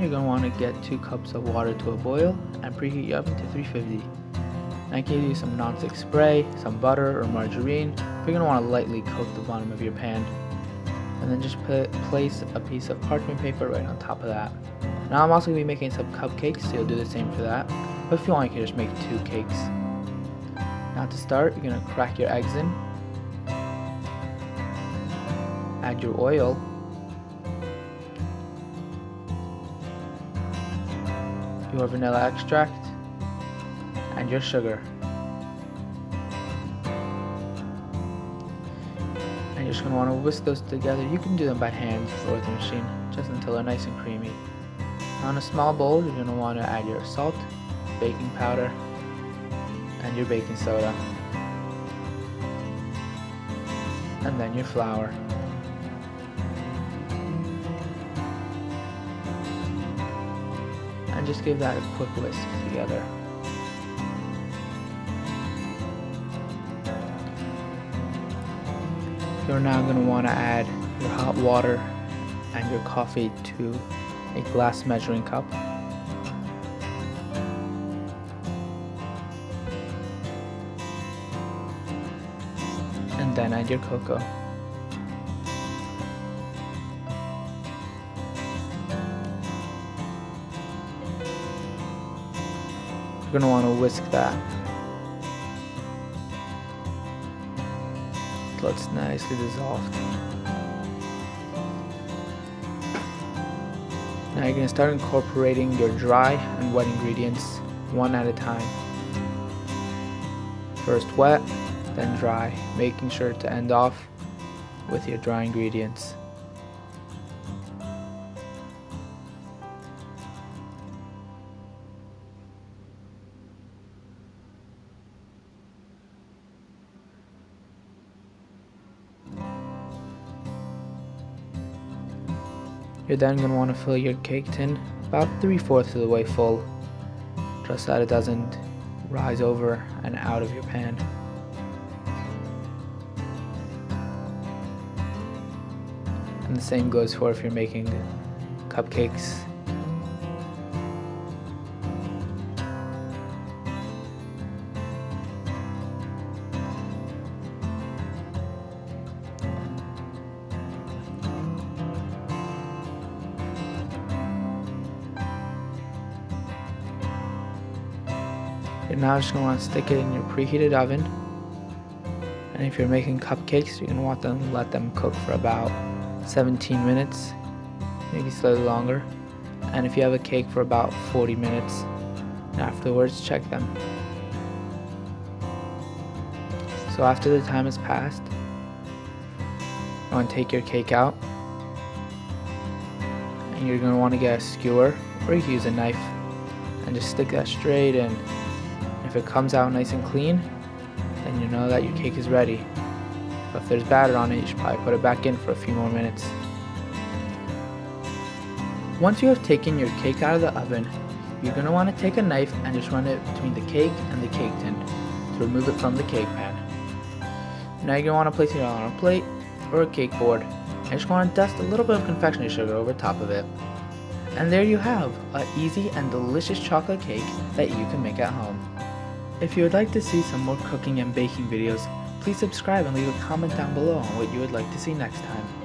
you're going to want to get 2 cups of water to a boil and preheat your oven to 350. Now you can use some nonstick spray, some butter or margarine, but you're going to want to lightly coat the bottom of your pan. And then just place a piece of parchment paper right on top of that. Now I'm also going to be making some cupcakes, so you'll do the same for that. But if you want, you can just make 2 cakes. Now to start, you're going to crack your eggs in. Add your oil. Your vanilla extract. And your sugar. And you're just going to want to whisk those together. You can do them by hand or with a machine, just until they're nice and creamy. Now in a small bowl, you're going to want to add your salt, baking powder, and your baking soda. And then your flour. And just give that a quick whisk together. You're now going to want to add your hot water and your coffee to a glass measuring cup. And then add your cocoa. You're going to want to whisk that till it's nicely dissolved. Now you're going to start incorporating your dry and wet ingredients one at a time. First wet, then dry, making sure to end off with your dry ingredients. You're then going to want to fill your cake tin about 3/4 of the way full, just so that it doesn't rise over and out of your pan. And the same goes for if you're making cupcakes. You're now just going to want to stick it in your preheated oven. And if you're making cupcakes, you're going to want to let them cook for about 17 minutes, maybe slightly longer. And if you have a cake, for about 40 minutes. And afterwards, check them. So after the time has passed, you want to take your cake out. And you're going to want to get a skewer, or you can use a knife, and just stick that straight in. If it comes out nice and clean, then you know that your cake is ready. But if there's batter on it, you should probably put it back in for a few more minutes. Once you have taken your cake out of the oven, you're going to want to take a knife and just run it between the cake and the cake tin to remove it from the cake pan. Now you're going to want to place it on a plate or a cake board, and just want to dust a little bit of confectionery sugar over top of it. And there you have an easy and delicious chocolate cake that you can make at home. If you would like to see some more cooking and baking videos, please subscribe and leave a comment down below on what you would like to see next time.